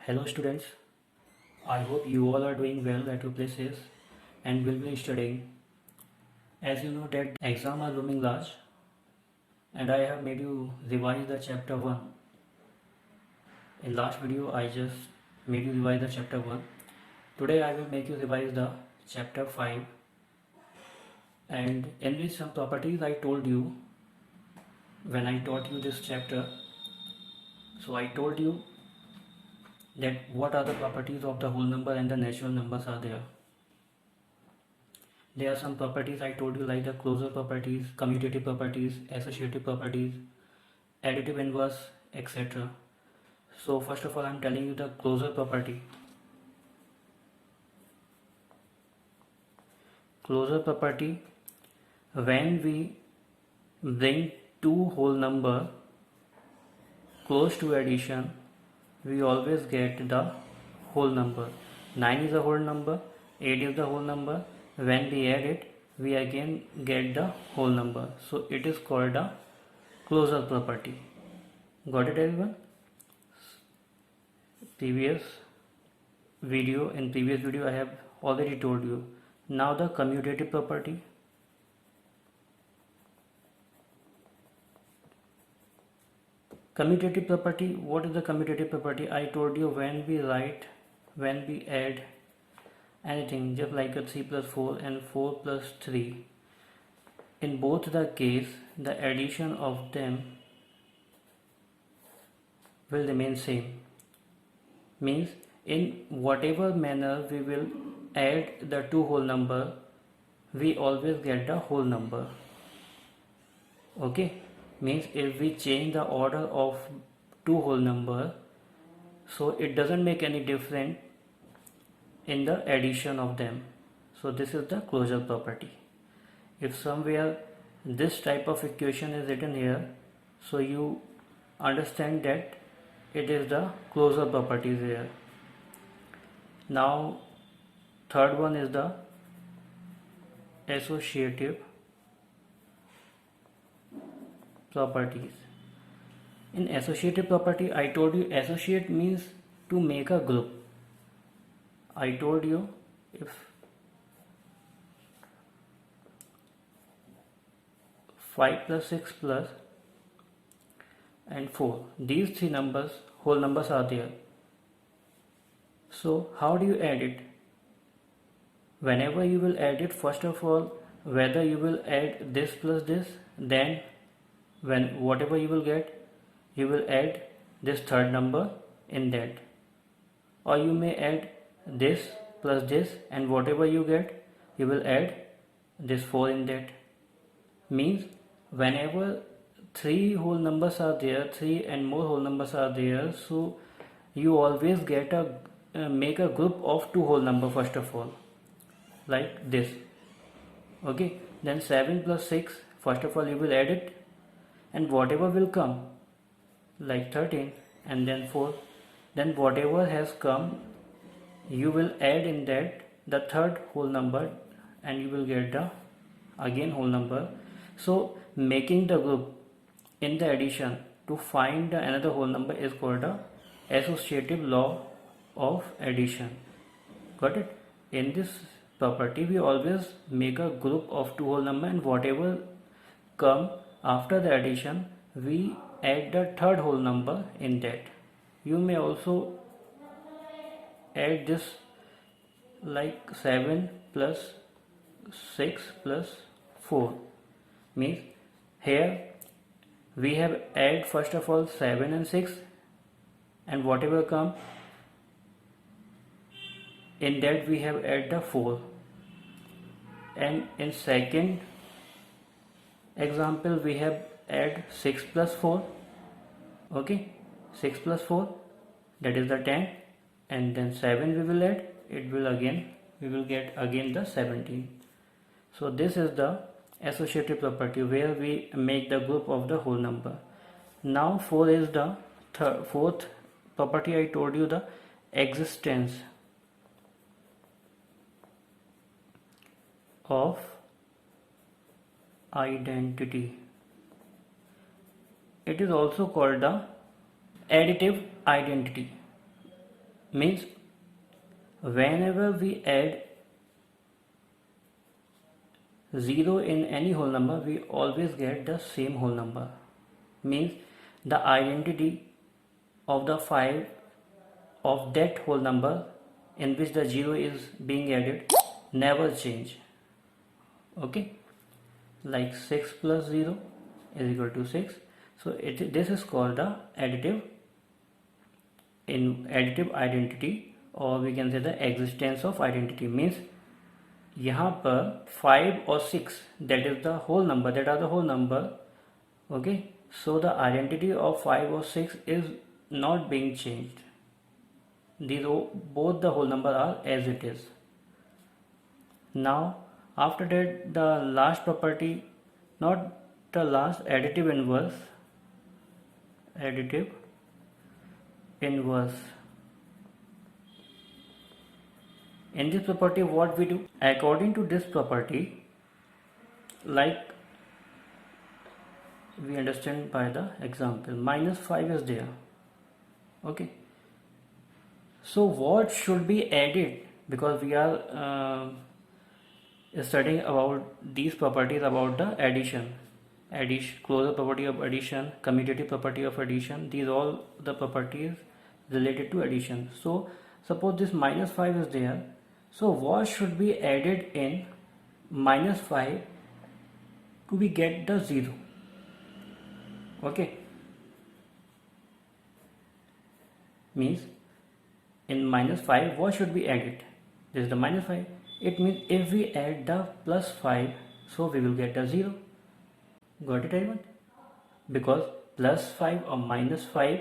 Hello students, I hope you all are doing well at your places and will be studying. As you know that exam are looming large and I have made you revise the chapter 1. In last video I just made you revise the chapter 1. Today I will make you revise the chapter 5 and in which some properties I told you when I taught you this chapter. So I told you that what are the properties of the whole number and the natural numbers are there. There are some properties I told you like the closure properties, commutative properties, associative properties, additive inverse, etc. So first of all I am telling you the closure property. Closure property, when we bring two whole number close to addition, we always get the whole number. 9 is a whole number, 8 is the whole number. When we add it, we again get the whole number. So it is called a closure property. Got it everyone? In previous video I have already told you. Now the commutative property. Commutative property, what is the commutative property? I told you when we add anything just like a 3 plus 4 and 4 plus 3, in both the case the addition of them will remain same. Means in whatever manner we will add the two whole number, we always get the whole number. Okay, means if we change the order of two whole number, so it doesn't make any difference in the addition of them. So this is the closure property. If somewhere this type of equation is written here, so you understand that it is the closure properties here. Now third one is the associative properties. In associative property I told you associate means to make a group. I told you if 5 plus 6 plus and 4, these three numbers, whole numbers are there. So how do you add it? Whenever you will add it, first of all, whether you will add this plus this, then when whatever you will get, you will add this third number in that, or you may add this plus this and whatever you get, you will add this 4 in that. Means whenever three whole numbers are there, three and more whole numbers are there, so you always get a make a group of two whole number first of all, like this. Okay, then 7 plus 6, first of all you will add it and whatever will come, like 13 and then 4, then whatever has come you will add in that the third whole number and you will get the again whole number. So making the group in the addition to find another whole number is called the associative law of addition. Got it? In this property we always make a group of two whole number and whatever come after the addition we add the third whole number in that. You may also add this like 7 plus 6 plus 4, means here we have add first of all 7 and 6 and whatever come in that we have add the 4, and in second example we have add 6 plus 4. Okay, 6 plus 4, that is the 10, and then 7 we will add, it will again we will get again the 17. So this is the associative property where we make the group of the whole number. Now 4 is the fourth property. I told you the existence of identity. It is also called the additive identity. Means whenever we add 0 in any whole number, we always get the same whole number. Means the identity of the 5 of that whole number in which the 0 is being added never change. Okay, like 6 plus 0 is equal to 6. So this is called the additive identity, or we can say the existence of identity. Means यहाँ पर 5 और 6 that are the whole number. Okay, so the identity of 5 or 6 is not being changed. These both the whole number are as it is. Now after that, the last property, not the last, additive inverse. In this property, what we do, according to this property, like we understand by the example, -5 is there. Okay, so what should be added, because we are studying about these properties about the addition, closure property of addition, commutative property of addition. These all the properties related to addition. So suppose this -5 is there, so what should be added in -5 to we get the 0? Okay, means in -5 what should be added? This is the -5. It means if we add the +5, so we will get a 0. Got it, everyone? Because +5 or -5,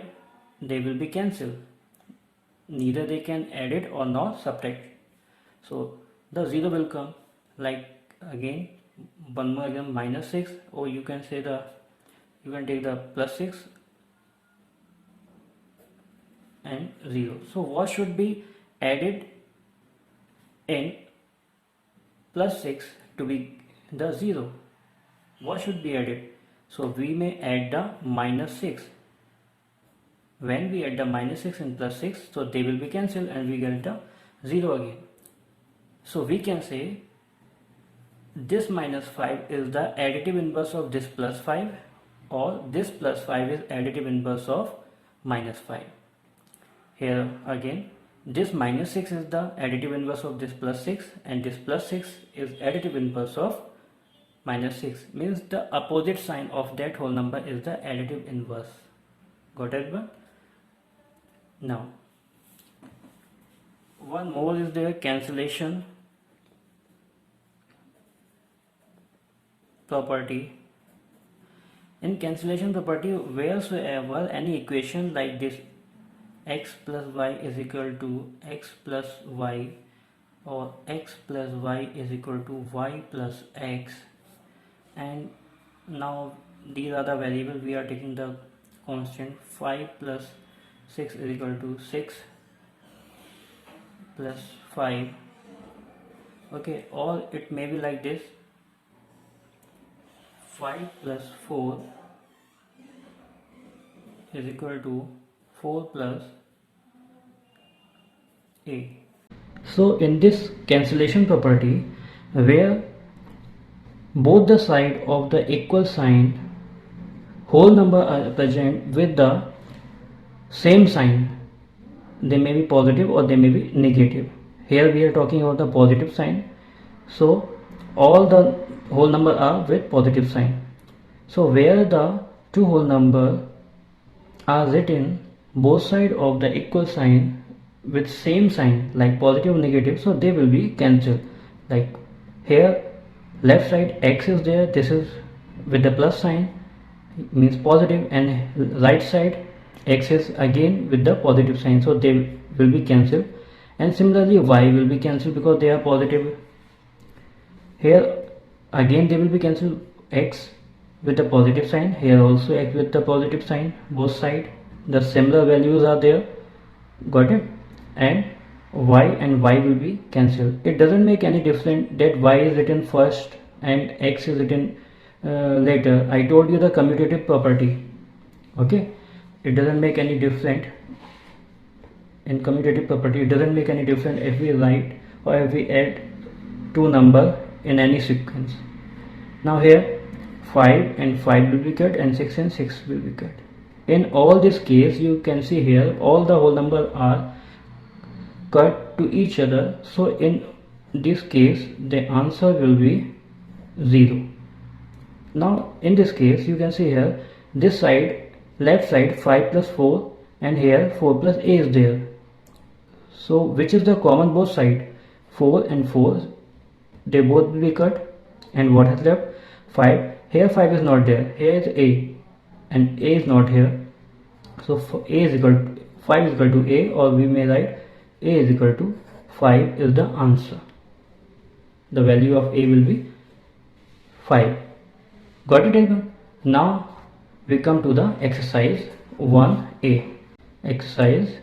they will be cancelled. Neither they can add it or not subtract. So the 0 will come. Like again, one more again, -6, or you can say you can take the +6 and 0. So what should be added in +6 to be the 0? What should be added? So we may add the -6. When we add the -6 and +6, so they will be cancelled and we get the 0 again. So we can say this -5 is the additive inverse of this +5, or this +5 is additive inverse of -5. Here again, this -6 is the additive inverse of this +6, and this +6 is additive inverse of -6. Means the opposite sign of that whole number is the additive inverse. Got it, everyone? Now one more is the cancellation property. In cancellation property, wheresoever any equation like this, x plus y is equal to x plus y, or x plus y is equal to y plus x, and now these are the variables, we are taking the constant 5 plus 6 is equal to 6 plus 5. Okay, or it may be like this, 5 plus 4 is equal to 4 plus a. So in this cancellation property, where both the side of the equal sign whole number are present with the same sign, they may be positive or they may be negative. Here we are talking about the positive sign, so all the whole number are with positive sign. So where the two whole number are written both side of the equal sign with same sign, like positive or negative, so they will be cancelled. Like here left side x is there, this is with the plus sign, means positive, and right side x is again with the positive sign, so they will be cancelled. And similarly y will be cancelled because they are positive. Here again they will be cancelled, x with the positive sign, here also x with the positive sign, both side the similar values are there. Got it? And y will be cancelled. It doesn't make any difference that y is written first and x is written later. I told you the commutative property. Okay, it doesn't make any difference in commutative property, it doesn't make any difference if we write or if we add two number in any sequence. Now here 5 and 5 will be cut and 6 and 6 will be cut. In all this case, you can see here all the whole number are cut to each other. So in this case the answer will be 0. Now in this case you can see here this side, left side 5 plus 4, and here 4 plus a is there. So which is the common both side? 4 and 4, they both will be cut, and what has left? 5. Here 5 is not there, here is a, and a is not here. So a is equal to 5 is equal to a, or we may write a is equal to 5 is the answer. The value of a will be 5. Got it everyone? Now we come to the exercise 1a. Exercise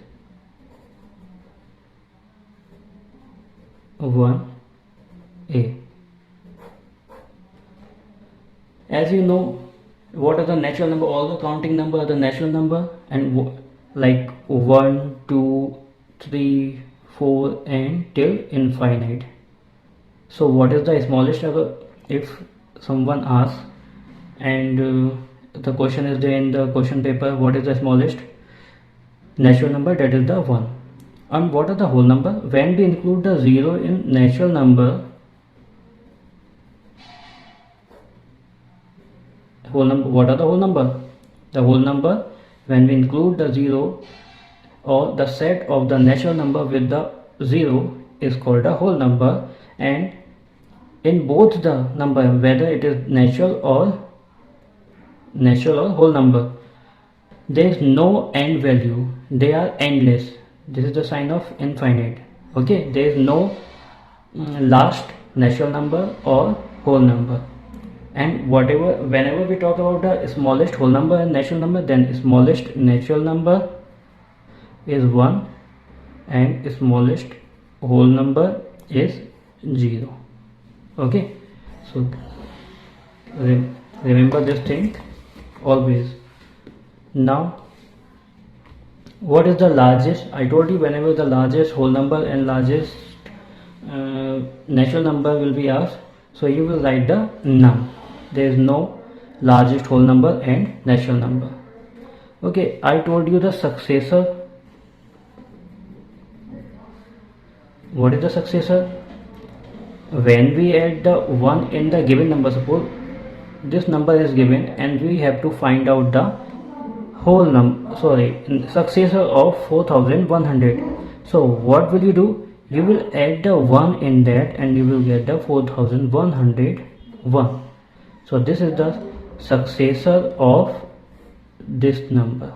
1a. As you know, what are the natural number? All the counting number are the natural number, and like 1, 2, 3, 4 and till infinite. So what is the smallest number? If someone asks, and the question is there in the question paper, what is the smallest natural number? That is the 1. And what are the whole number? When we include the 0 in natural number, what are the whole number? The whole number, when we include the 0 or the set of the natural number with the 0, is called a whole number. And in both the number, whether it is natural or whole number, there is no end value, they are endless. This is the sign of infinite. Okay, there is no last natural number or whole number. And whenever we talk about the smallest whole number and natural number, then smallest natural number is 1 and smallest whole number is 0. Okay, so remember this thing always. Now what is the largest? I told you, whenever the largest whole number and largest natural number will be asked, so you will write the none. There is no largest whole number and natural number. Okay, I told you the successor. What is the successor? When we add the 1 in the given number, suppose this number is given and we have to find out the whole number, successor of 4100. So what will you do? You will add the 1 in that and you will get the 4101. So this is the successor of this number.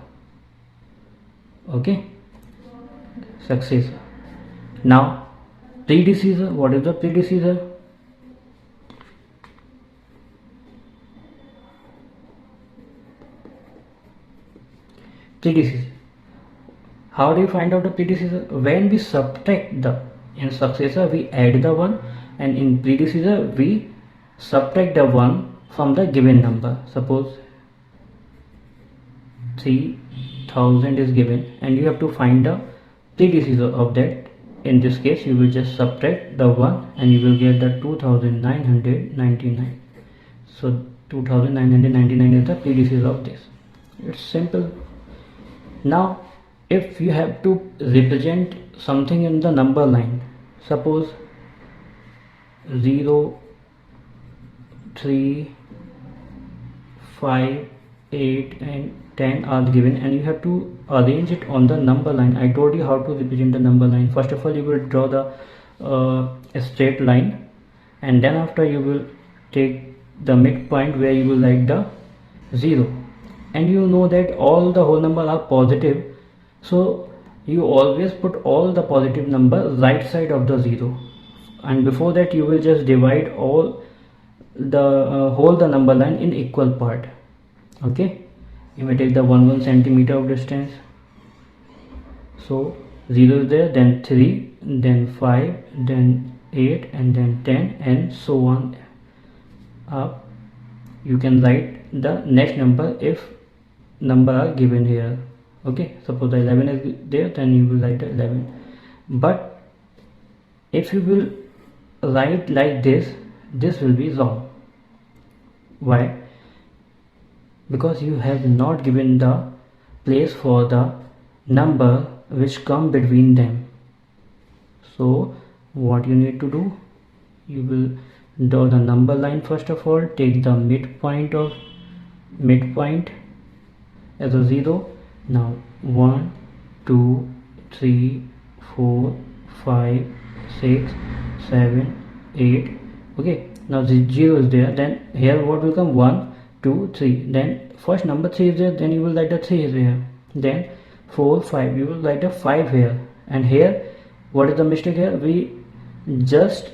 Okay, successor. Now predecessor. What is the predecessor? Predecessor. How do you find out the predecessor? When we subtract the, in successor we add the 1, and in predecessor we subtract the 1 from the given number. Suppose 3000 is given and you have to find the predecessor of that. In this case you will just subtract the 1 and you will get the 2999. So 2999 is the predecessor of this. It's simple. Now if you have to represent something in the number line, suppose 0, 3, 5, 8 and 10 are given, and you have to arrange it on the number line. I told you how to represent the number line. First of all, you will draw the a straight line, and then after you will take the midpoint where you will write the 0. And you know that all the whole number are positive, so you always put all the positive number right side of the 0, and before that you will just divide all the whole the number line in equal part. Okay, you may take the 1 centimeter of distance. So 0 is there, then 3, then 5, then 8 and then 10 and so on up. You can write the next number if number are given here. Okay, suppose the 11 is there, then you will write 11. But if you will write like this will be wrong. Why? Because you have not given the place for the number which come between them. So what you need to do, you will draw the number line. First of all, take the midpoint as a 0. Now 1 2 3 4 5 6 7 8. Okay, now the 0 is there, then here what will come? 1 2 3. Then first number 3 is there, then you will write the 3 is here, then 4 5, you will write a 5 here. And here what is the mistake? Here we just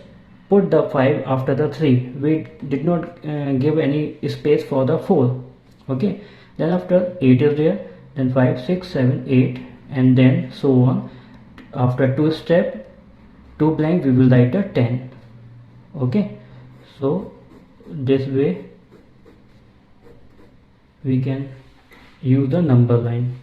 put the 5 after the 3, we did not give any space for the 4. Okay, then after 8 is there, then 5 6 7 8, and then so on. After 2 step, 2 blank, we will write the 10. Okay, so this way we can use the number line.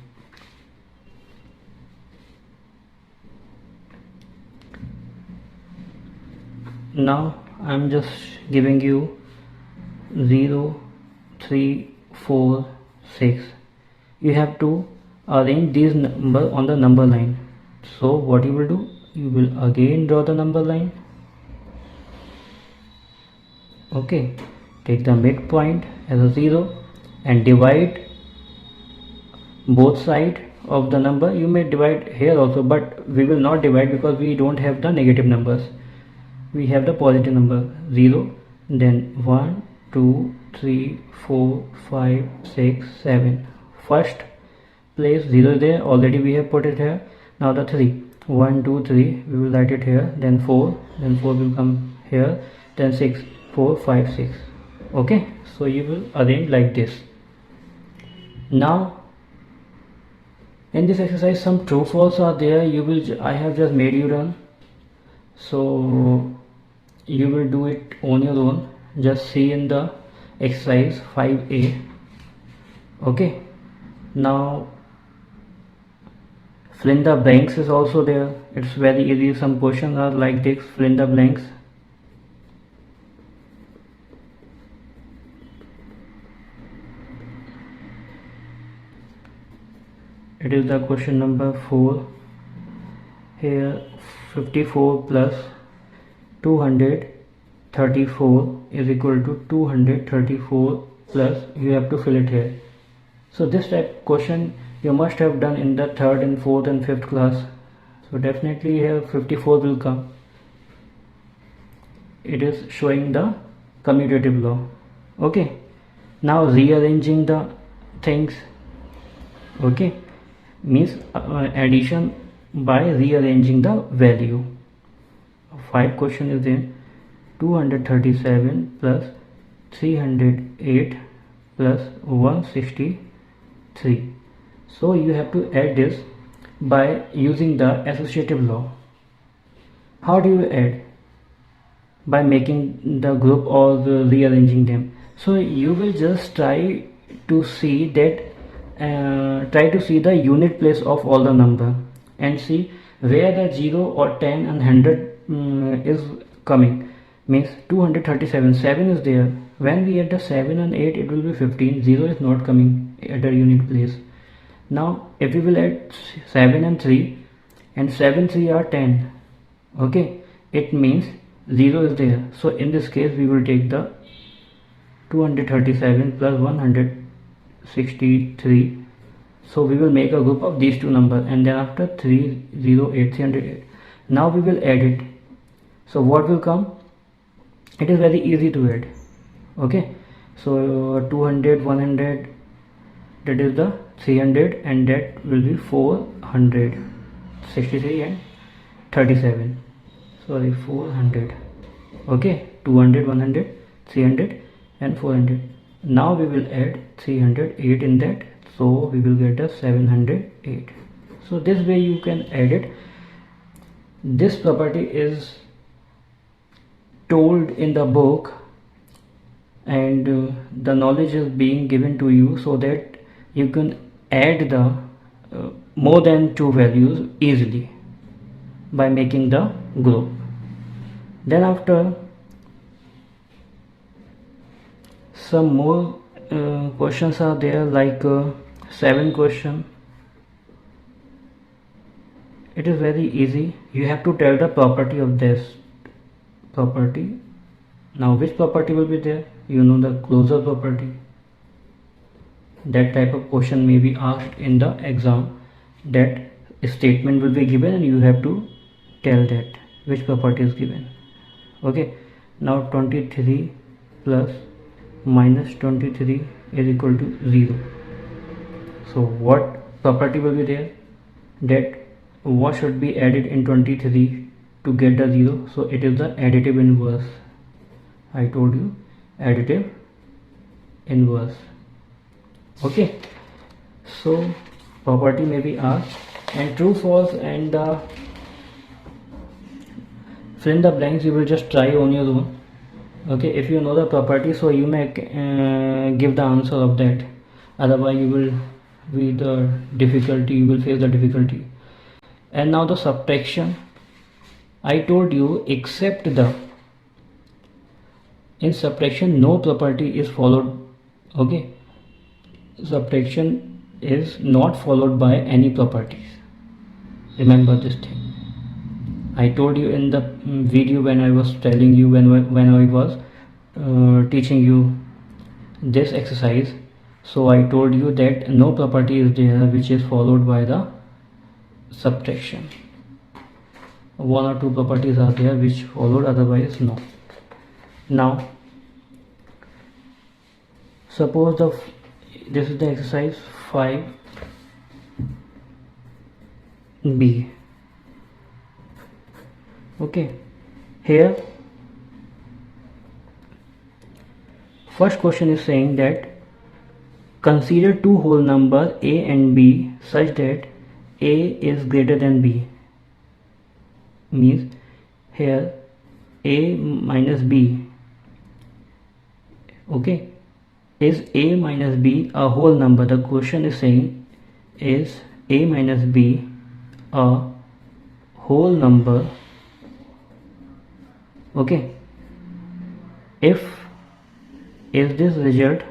Now I'm just giving you 0 3 4 6. You have to arrange these number on the number line. So what you will do, you will again draw the number line. Okay, take the midpoint as a 0 and divide both sides of the number. You may divide here also, but we will not divide because we don't have the negative numbers, we have the positive number 0. Then 1 2 3 4 5 6 7. First place 0 there, already we have put it here. Now the 3, 1 2 3, we will write it here. Then 4, then 4 will come here. Then 6 4 5 6. Okay, so you will arrange like this. Now in this exercise some true false are there. You will, I have just made you run, so you will do it on your own. Just see in the exercise 5a. Okay, now fill in the blanks is also there. It's very easy. Some questions are like this: fill in the blanks. It is the question number 4. Here 54 plus 234 is equal to 234 plus, you have to fill it here. So this type question you must have done in the 3rd and 4th and 5th class. So definitely here 54 will come. It is showing the commutative law. Okay, now rearranging the things. Okay, means addition by rearranging the value. 5 question is there: 237 plus 308 plus 163. So you have to add this by using the associative law. How do you add? By making the group or rearranging them. So you will just try to see that the unit place of all the number and see where the 0 or 10 and 100 is coming. Means 237, 7 is there. When we add the 7 and 8, it will be 15. 0 is not coming at a unit place. Now if we will add 7 and 3, and 7 3 are 10. Okay, it means 0 is there. So in this case we will take the 237 plus 163. So we will make a group of these two numbers, and then after 308, 308. Now we will add it. So what will come? It is very easy to add. Okay, so 200, 100, that is the 300, and that will be 400, 63 and 37. Sorry, 400. Okay, 200, 100, 300 and 400. Now we will add 308 in that, so we will get a 708. So this way you can add it. This property is told in the book, and the knowledge is being given to you so that you can add the more than two values easily by making the group. Then after, some more questions are there, like 7 question. It is very easy. You have to tell the property of this property. Now which property will be there? You know, the closure property. That type of question may be asked in the exam, that a statement will be given and you have to tell that which property is given. Okay, now 23 plus minus 23 is equal to 0. So what property will be there? That what should be added in 23 to get the 0? So it is the additive inverse. I told you, additive inverse. Okay, so property may be asked, and true, false, and fill in the blanks you will just try on your own. Okay, if you know the property, so you may give the answer of that. Otherwise you will be the difficulty, you will face the difficulty. And now the subtraction. I told you, except the, in subtraction no property is followed. Okay, subtraction is not followed by any properties. Remember this thing. I told you in the video when I was telling you, when I was teaching you this exercise. So I told you that no property is there which is followed by the subtraction. One or two properties are there which followed, otherwise no. Now suppose this is the exercise 5b. Okay, here first question is saying that consider two whole numbers a and b such that a is greater than b. Means here a minus b. Okay, is a minus b a whole number? The question is saying, is a minus b a whole number? Okay, if is this result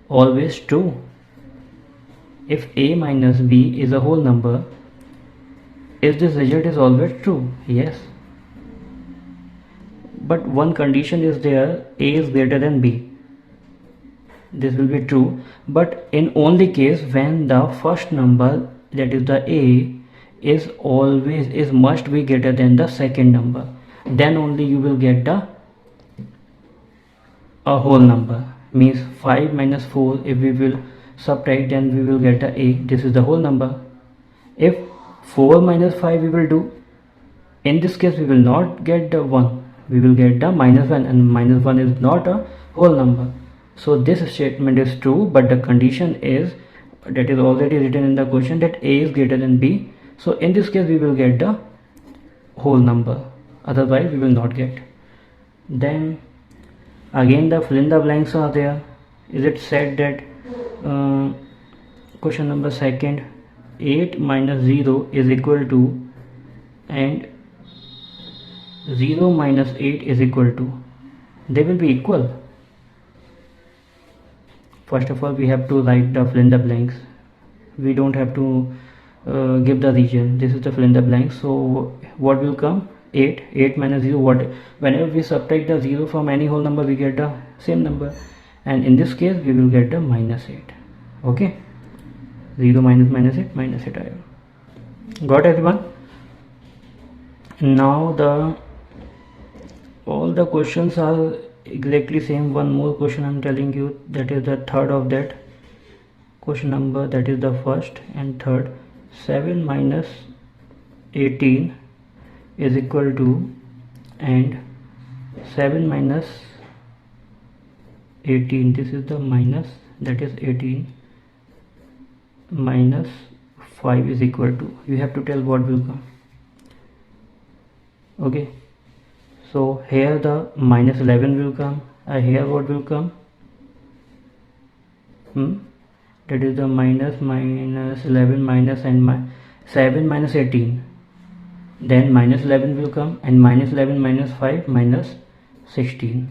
always true? If a minus b is a whole number, is this result is always true? Yes, but one condition is there, a is greater than b. This will be true, but in only case when the first number, that is the a, is must be greater than the second number, then only you will get a whole number. Means 5 minus 4, if we will subtract, then we will get a, this is the whole number. If 4 minus 5 we will do, in this case we will not get the 1, we will get the minus 1, and minus 1 is not a whole number. So this statement is true, but the condition is, that is already written in the question, that a is greater than b. So in this case we will get the whole number, otherwise we will not get. Then again the fill in the blanks are there. Is it said that question number second, 8 minus 0 is equal to, and 0 minus 8 is equal to, they will be equal. First of all we have to write the fill in the blanks. We don't have to give the region. This is the fill in the blanks. So what will come? 8 minus 0, what, whenever we subtract the 0 from any whole number we get the same number, and in this case we will get the minus 8. Okay, 0 minus 8 minus 8. Got everyone? Now all the questions are exactly same. One more question I'm telling you, that is the third of that question number, that is the first and third. 7 minus 18 is equal to, and 7 minus 18, this is the minus, that is 18 minus 5 is equal to, you have to tell what will come. Okay, so here the minus 11 will come, Here what will come? That is the minus 11 minus and 7 minus 18. Then minus 11 will come, and minus 11 minus 5 minus 16.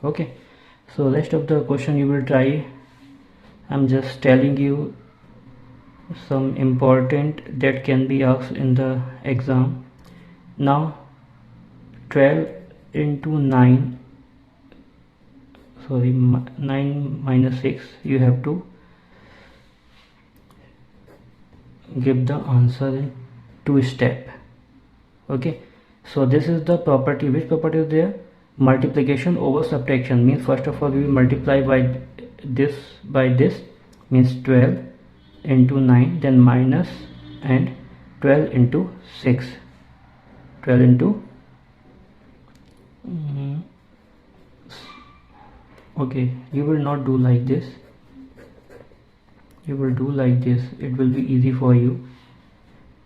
Okay, so rest of the question you will try. I'm just telling you some important that can be asked in the exam. Now 12 into 9, sorry, 9 minus 6, you have to give the answer in 2 steps. Okay, so this is the property. Which property is there? Multiplication over subtraction. Means first of all we will multiply by this means 12 into 9, then minus and 12 into 6, 12 into okay, you will not do like this, you will do like this, it will be easy for you.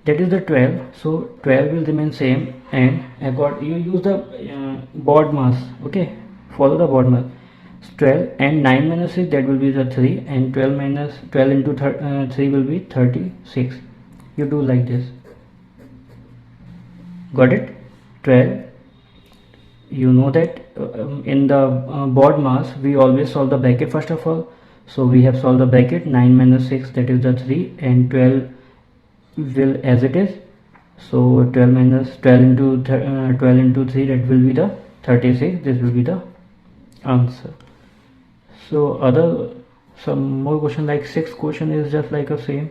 That is the 12, so 12 will remain same, and you use the board mass. Okay, follow the board mass. 12 and 9 minus 6, that will be the 3, and 12 into 3 will be 36. You do like this. Got it? 12. You know that in the board mass we always solve the bracket first of all. So we have solved the bracket. 9 minus 6, that is the 3, and 12 will as it is. So 12 minus 12 into 12 into 3, that will be the 36. This will be the answer. So some more question, like 6th question is just like a same,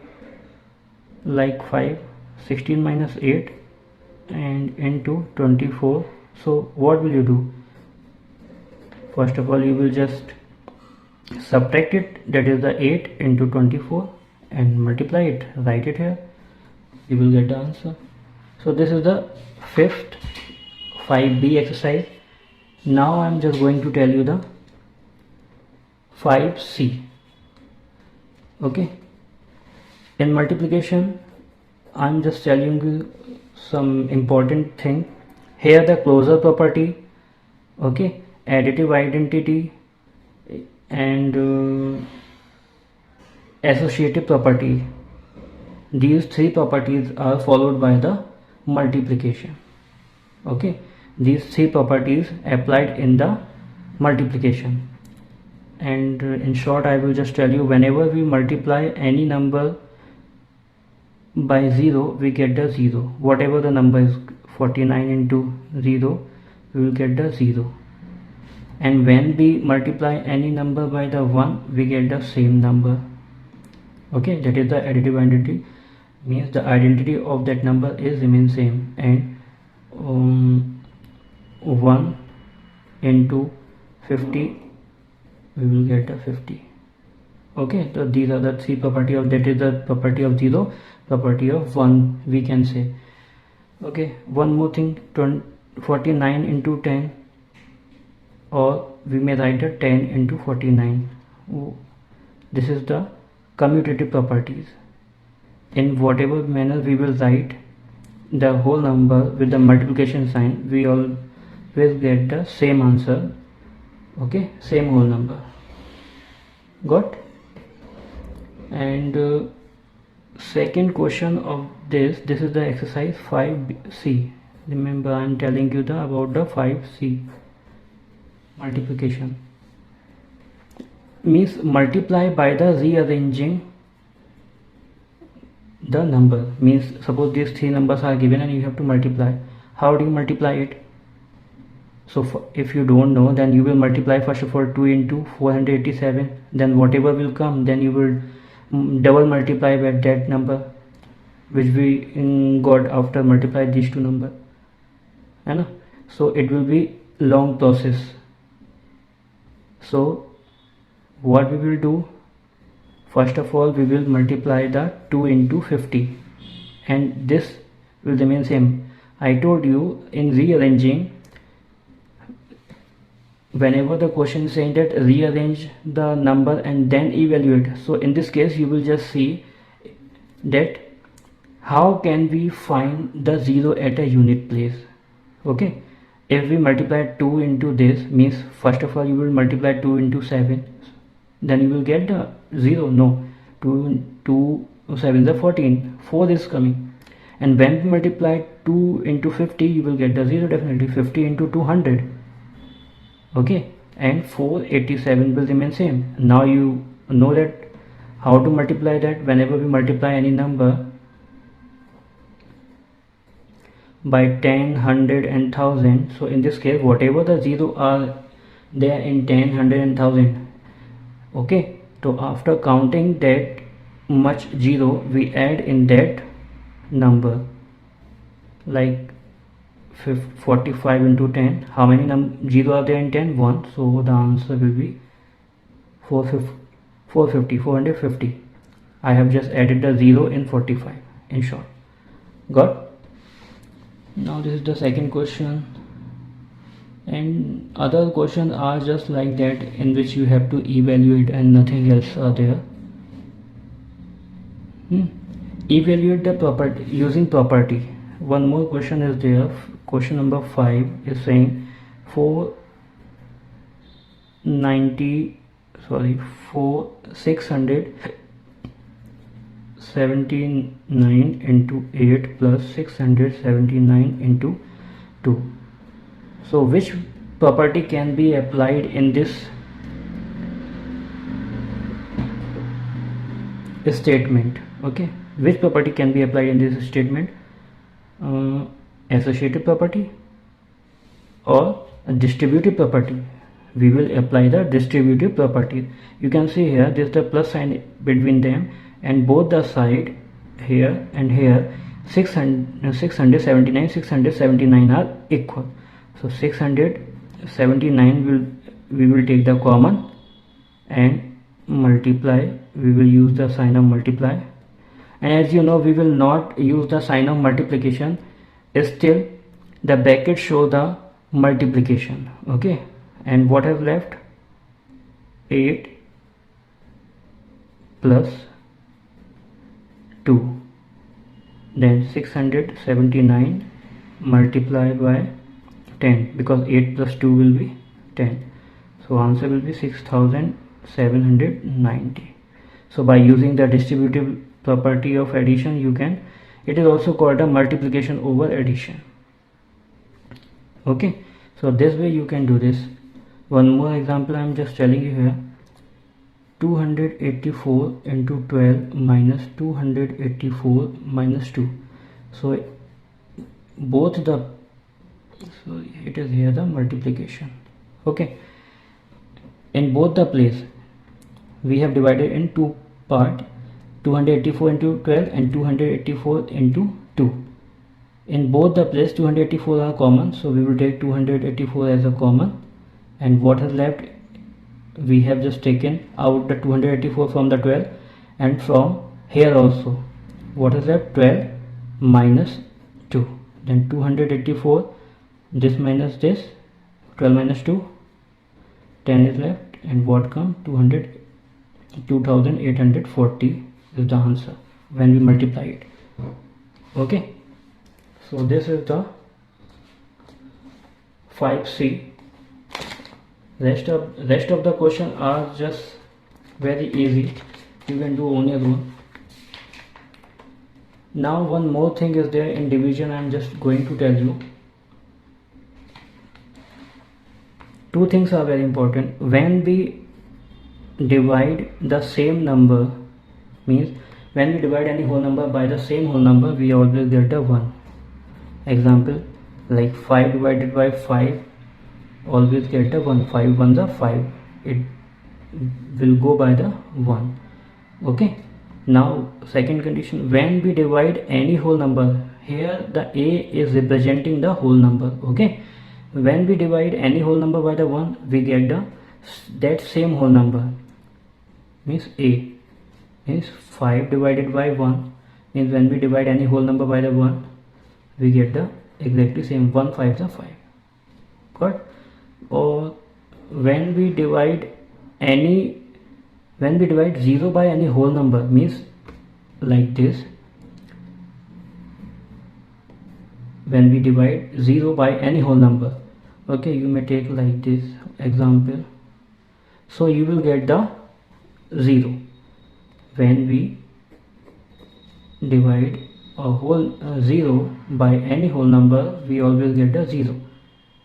like 5, 16 minus 8 and into 24. So what will you do? First of all you will just subtract it, that is the 8 into 24, and multiply it, write it here, you will get the answer. So this is the 5th 5B exercise. Now I am just going to tell you the 5C. Okay, in multiplication I am just telling you some important thing. Here the closure property, okay, additive identity and associative property, these 3 properties are followed by the multiplication. Okay, these 3 properties applied in the multiplication. And in short I will just tell you, whenever we multiply any number by 0, we get the 0. Whatever the number is, 49 into 0, we will get the 0. And when we multiply any number by the 1, we get the same number. Okay, that is the additive identity. Means the identity of that number is remain same. And 1 into 50, we will get a 50. Okay, so these are the 3 property of, that is the property of 0, property of 1, we can say. Okay, one more thing, 49 into 10, or we may write a 10 into 49. This is the commutative properties. In whatever manner we will write the whole number with the multiplication sign, we always get the same answer. Okay, same whole number. Got? And second question of this is the exercise 5C. Remember I am telling you about the 5C multiplication. Means multiply by the rearranging the number. Means suppose these 3 numbers are given and you have to multiply. How do you multiply it? So if you don't know, then you will multiply first of all 2 into 487, then whatever will come, then you will double multiply by that number which we got after multiply these 2 numbers. So it will be long process. So what we will do, first of all we will multiply the 2 into 50, and this will remain same. I told you in rearranging, whenever the question is saying that rearrange the number and then evaluate, so in this case you will just see that how can we find the 0 at a unit place. Okay, if we multiply 2 into this, means first of all you will multiply 2 into 7, then you will get the 0. No, 2 7 is 14, 4 is coming. And when we multiply 2 into 50, you will get the 0 definitely. 50 into 200, okay, and 487 will remain same. Now you know that how to multiply that. Whenever we multiply any number by 10, 100 and 1000, so in this case whatever the 0 are there in 10, 100 and 1000, okay, so after counting that much 0, we add in that number, like 45 into 10, how many 0 are there in 10? 1, so the answer will be 450. I have just added the 0 in 45, in short. Got? Now this is the second question, and other questions are just like that, in which you have to evaluate and nothing else are there. Evaluate the property using property. One more question is there. Question number 5 is saying 679 into 8 plus 679 into 2. So which property can be applied in this statement? Okay, which property can be applied in this statement? Associative property or a distributive property? We will apply the distributive property. You can see here there is the plus sign between them, and both the side here and here 679 are equal. So 679 we will take the common and multiply. We will use the sign of multiply, and as you know we will not use the sign of multiplication, still the bracket show the multiplication. Okay, and what has left? 8 plus 2, then 679 multiplied by 10, because 8 plus 2 will be 10, so answer will be 6790. So by using the distributive property of addition, you can, it is also called a multiplication over addition. Okay, so this way you can do this. One more example I am just telling you here. 284 into 12 minus 284 minus 2. So both the, so it is here the multiplication. Okay, in both the place we have divided in two part, 284 into 12 and 284 into 2. In both the place 284 are common, so we will take 284 as a common, and what is left, we have just taken out the 284 from the 12, and from here also what is left? 12 minus 2, then 284, this minus this, 12 minus 2, 10 is left, and what come? 2840 is the answer when we multiply it. Okay, so this is the 5C. Rest of the question are just very easy, you can do on your own. Now one more thing is there in division. I am just going to tell you. Two things are very important. When we divide the same number, means when we divide any whole number by the same whole number, we always get a 1. Example, like 5 divided by 5, always get a 1. 5 ones are 5, it will go by the 1. Okay, now second condition, when we divide any whole number, here the A is representing the whole number. Okay, when we divide any whole number by the 1, we get that same whole number, means A, means 5 divided by 1, means when we divide any whole number by the 1, we get the exactly same. 1 5 is 5. Got? Or when we divide 0 by any whole number, means like this, when we divide 0 by any whole number, Okay, you may take like this example. So you will get the 0. When we divide a whole 0 by any whole number, we always get the 0.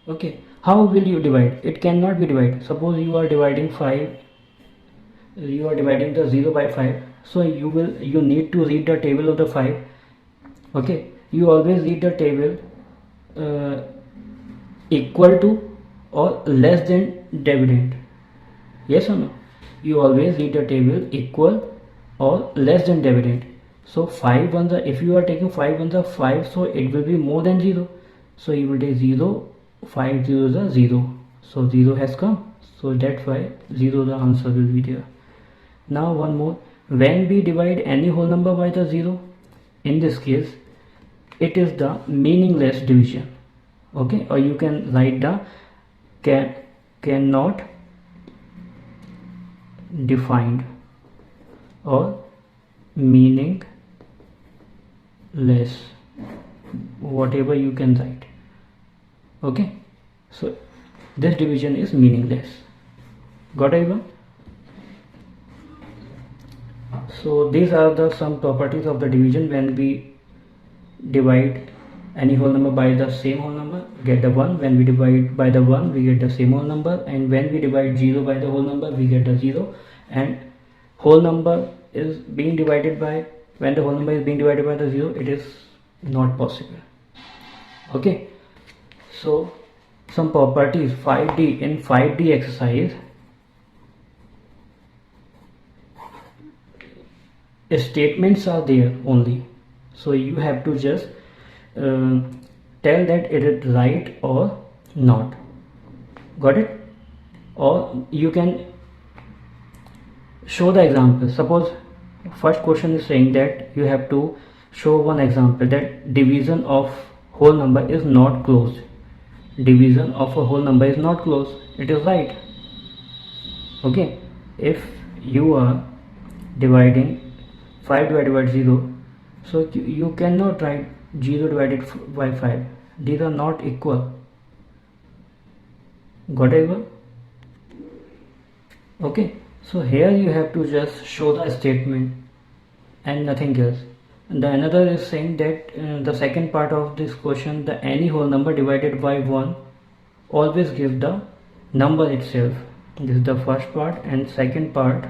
Okay, how will you divide? It cannot be divided. Suppose you are dividing 5, you are dividing the 0 by 5, so you need to read the table of the 5. Okay, you always read the table equal to or less than dividend. Yes or no? You always read the table equal or less than dividend. So 5 ones are, if you are taking 5 ones are 5, so it will be more than 0. So you will take 0, 5 zeros are 0. So 0 has come. So that's why 0 the answer will be there. Now one more. When we divide any whole number by the 0, in this case, it is the meaningless division. Okay, or you can write the cannot defined or meaningless, whatever you can write. Okay, so this division is meaningless. Got everyone? So these are the some properties of the division. When we divide any whole number by the same whole number, get the 1. When we divide by the 1, we get the same whole number, and when we divide 0 by the whole number, we get the 0. And whole number is being divided by, when the whole number is being divided by the 0, it is not possible. Okay, so some properties. 5D, in 5D exercise, statements are there only, so you have to just tell that it is right or not. Got it? Or you can show the example. Suppose first question is saying that you have to show one example that division of whole number is not closed. Division of a whole number is not closed. It is right. Okay, if you are dividing 5 divided by 0, so you cannot write 0 divided by 5. These are not equal. Got it? Okay, so here you have to just show the statement and nothing else. And the another is saying that the second part of this question, the any whole number divided by 1 always give the number itself. This is the first part. And second part,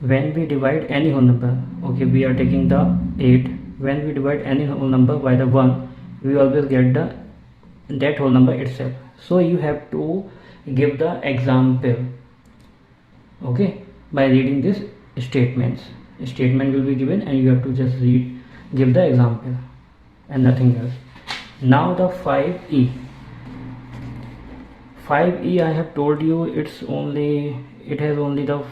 when we divide any whole number, okay, we are taking the 8. When we divide any whole number by the 1, we always get that whole number itself. So you have to give the example, okay, by reading these statements. A statement will be given and you have to just give the example and nothing else. Now the 5E. 5E, I have told you, it has only the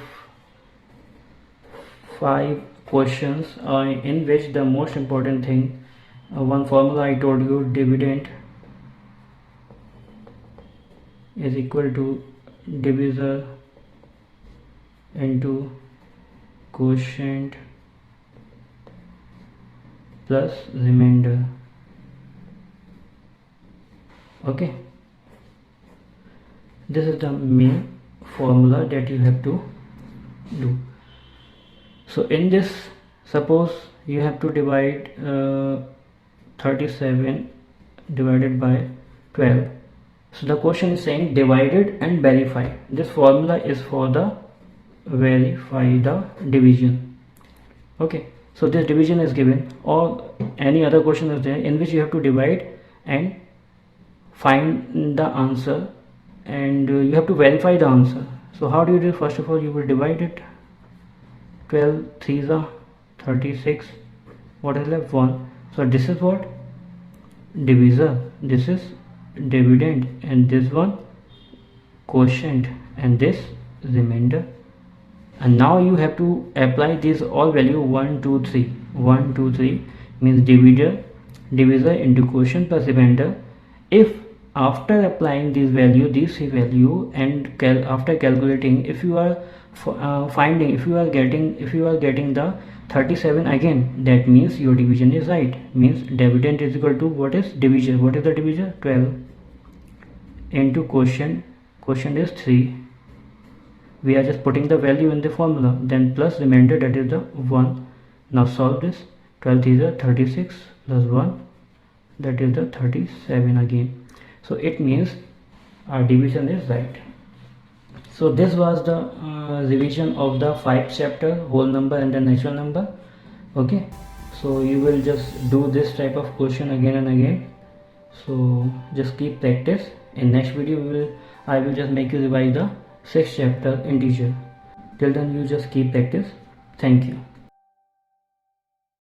5 questions in which the most important thing, one formula I told you, dividend is equal to divisor into quotient plus remainder. Okay, this is the main formula that you have to do. So in this, suppose you have to divide 37 divided by 12. So the question is saying divided and verify. This formula is for the verify the division. Okay, so this division is given, or any other question is there in which you have to divide and find the answer, and you have to verify the answer. So how do you do? First of all, you will divide it. 12 3s are 36. What is left? 1. So this is what? Divisor. This is dividend, and this one quotient, and this remainder. And now you have to apply these all value 1 2 3. 1 2 3 means divisor into quotient plus remainder. If after applying these three value, and after calculating, if you are getting the 37 again, that means your division is right. Means dividend is equal to what is divisor. What is the divisor? 12 into quotient. Quotient is 3. We are just putting the value in the formula, then plus remainder, that is the 1. Now solve this. 12 is a 36 plus 1, that is the 37 again. So it means our division is right. So this was the revision of the 5th chapter, whole number and the natural number. Okay, so you will just do this type of question again and again. So just keep practice. In next video I will just make you revise the 6th chapter, integer. Till then you just keep practice. Thank you.